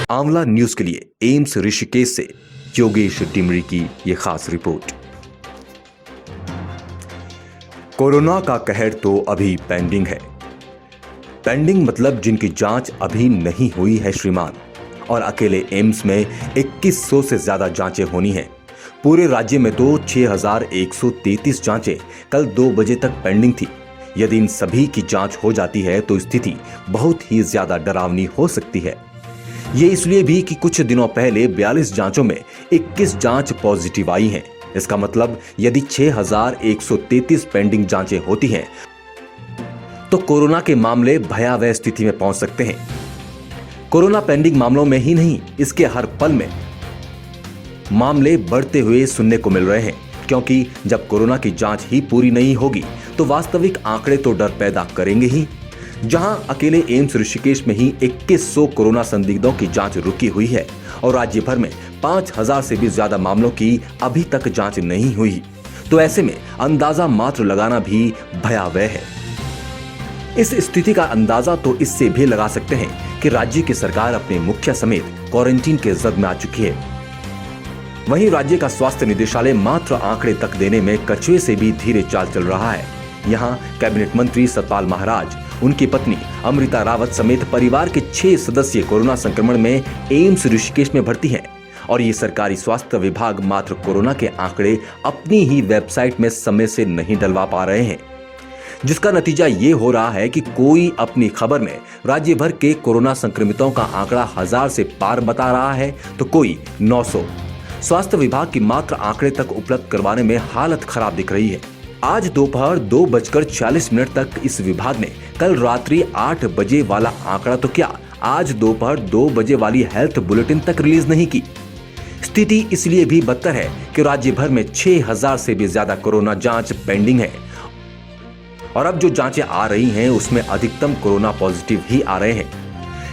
आंवला न्यूज के लिए एम्स ऋषिकेश से योगेश टिमरी की ये खास रिपोर्ट। कोरोना का कहर तो अभी पेंडिंग है। पेंडिंग मतलब जिनकी जांच अभी नहीं हुई है श्रीमान, और अकेले एम्स में 2100 से ज्यादा जांचें होनी हैं। पूरे राज्य में तो 6133 जांचें कल 2 बजे तक पेंडिंग थी। यदि इन सभी की जांच हो जाती है तो स्थिति बहुत ही ज्यादा डरावनी हो सकती है। ये इसलिए भी कि कुछ दिनों पहले 42 जांचों में 21 जांच पॉजिटिव आई हैं। इसका मतलब यदि 6133 पेंडिंग जांचें होती हैं तो कोरोना के मामले भयावह स्थिति में पहुंच सकते हैं। कोरोना पेंडिंग मामलों में ही नहीं, इसके हर पल में मामले बढ़ते हुए सुनने को मिल रहे हैं, क्योंकि जब कोरोना की जांच ही पूरी नहीं होगी तो वास्तविक आंकड़े तो डर पैदा करेंगे ही। जहां अकेले एम्स ऋषिकेश में ही 2100 कोरोना संदिग्धों की जांच रुकी हुई है और राज्य भर में 5000 से भी ज्यादा मामलों की अभी तक जांच नहीं हुई, तो ऐसे में अंदाजा मात्र लगाना भी भयावह है। इस स्थिति का अंदाजा तो इससे भी लगा सकते हैं कि राज्य की सरकार अपने मुखिया समेत क्वारंटीन के जद में आ चुकी है। वहीं राज्य का स्वास्थ्य निदेशालय मात्र आंकड़े तक देने में कछुए से भी धीरे चाल चल रहा है। यहाँ कैबिनेट मंत्री सतपाल महाराज, उनकी पत्नी अमृता रावत समेत परिवार के 6 सदस्य कोरोना संक्रमण में एम्स ऋषिकेश में भर्ती हैं, और ये सरकारी स्वास्थ्य विभाग मात्र कोरोना के आंकड़े अपनी ही वेबसाइट में समय से नहीं डलवा पा रहे हैं, जिसका नतीजा ये हो रहा है कि कोई अपनी खबर में राज्य भर के कोरोना संक्रमितों का आंकड़ा 1000 से पार बता रहा है तो कोई 900। स्वास्थ्य विभाग की मात्र आंकड़े तक उपलब्ध करवाने में हालत खराब दिख रही है। आज दोपहर 2:40 तक इस विभाग ने कल रात्रि 8 बजे वाला आंकड़ा तो क्या, आज दोपहर 2 बजे वाली हेल्थ बुलेटिन तक रिलीज नहीं की। स्थिति इसलिए भी बदतर है कि राज्य भर में 6000 से भी ज्यादा कोरोना जांच पेंडिंग है, और अब जो जांचें आ रही हैं उसमें अधिकतम कोरोना पॉजिटिव ही आ रहे हैं।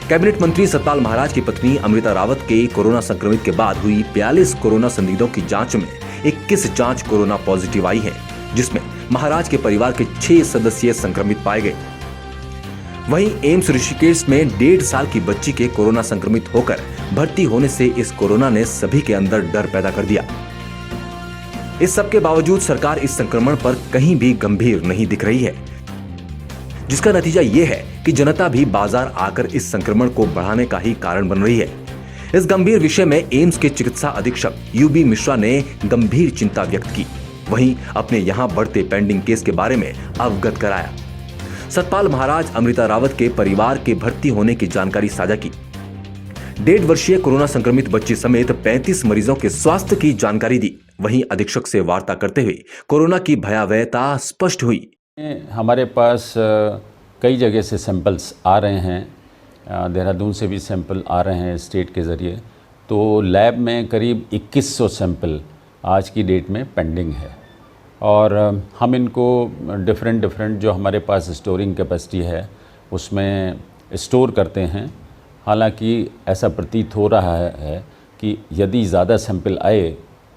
कैबिनेट मंत्री सतपाल महाराज की पत्नी अमृता रावत के कोरोना संक्रमित के बाद हुई 42 कोरोना संदिग्धों की जांच में 21 जांच कोरोना पॉजिटिव आई है, जिसमें महाराज के परिवार के 6 सदस्य संक्रमित पाए गए। वहीं एम्स ऋषिकेश में 1.5 साल की बच्ची के कोरोना संक्रमित होकर भर्ती होने से इस कोरोना ने सभी के अंदर डर पैदा कर दिया। इस सब के बावजूद सरकार इस संक्रमण पर कहीं भी गंभीर नहीं दिख रही है, जिसका नतीजा ये है कि जनता भी बाजार आकर इस संक्रमण को बढ़ाने का ही कारण बन रही है। इस गंभीर विषय में एम्स के चिकित्सा अधीक्षक यूबी मिश्रा ने गंभीर चिंता व्यक्त की, वहीं अपने यहां बढ़ते पेंडिंग केस के बारे में अवगत कराया। सतपाल महाराज अमृता रावत के परिवार के भर्ती होने की जानकारी साझा की। 1.5 वर्षीय कोरोना संक्रमित बच्ची समेत 35 मरीजों के स्वास्थ्य की जानकारी दी। वहीं अधीक्षक से वार्ता करते हुए कोरोना की भयावहता स्पष्ट हुई। हमारे पास कई जगह से सैंपल्स आ रहे हैं, देहरादून से भी सैंपल आ रहे हैं स्टेट के ज़रिए, तो लैब में करीब 2100 सैंपल आज की डेट में पेंडिंग है, और हम इनको डिफरेंट जो हमारे पास स्टोरिंग कैपेसिटी है उसमें स्टोर करते हैं। हालांकि ऐसा प्रतीत हो रहा है कि यदि ज़्यादा सैंपल आए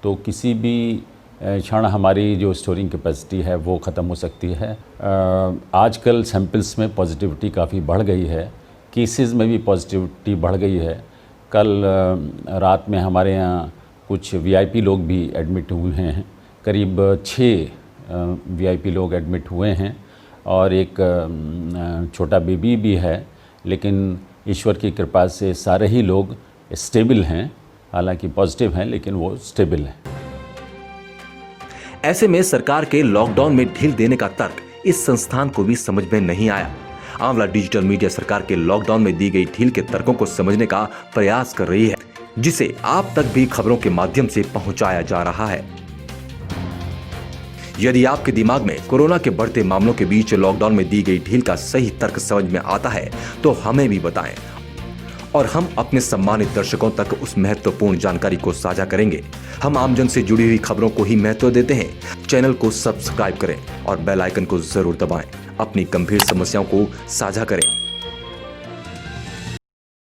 तो किसी भी क्षण हमारी जो स्टोरिंग कैपेसिटी है वो ख़त्म हो सकती है। आजकल सैंपल्स में पॉजिटिविटी काफ़ी बढ़ गई है, केसेस में भी पॉजिटिविटी बढ़ गई है। कल रात में हमारे यहाँ कुछ वीआईपी लोग भी एडमिट हुए हैं, करीब 6 वीआईपी लोग एडमिट हुए हैं, और एक छोटा बेबी भी है, लेकिन ईश्वर की कृपा से सारे ही लोग स्टेबल हैं। हालांकि पॉजिटिव हैं लेकिन वो स्टेबल हैं। ऐसे में सरकार के लॉकडाउन में ढील देने का तर्क इस संस्थान को भी समझ में नहीं आया। आंवला डिजिटल मीडिया सरकार के लॉकडाउन में दी गई ढील के तर्कों को समझने का प्रयास कर रही है, जिसे आप तक भी खबरों के माध्यम से पहुंचाया जा रहा है। यदि आपके दिमाग में कोरोना के बढ़ते मामलों के बीच लॉकडाउन में दी गई ढील का सही तर्क समझ में आता है तो हमें भी बताएं, और हम अपने सम्मानित दर्शकों तक उस महत्वपूर्ण जानकारी को साझा करेंगे। हम आमजन से जुड़ी हुई खबरों को ही महत्व देते हैं। चैनल को सब्सक्राइब करें और बेल आइकन को जरूर दबाएं। अपनी गंभीर समस्याओं को साझा करें।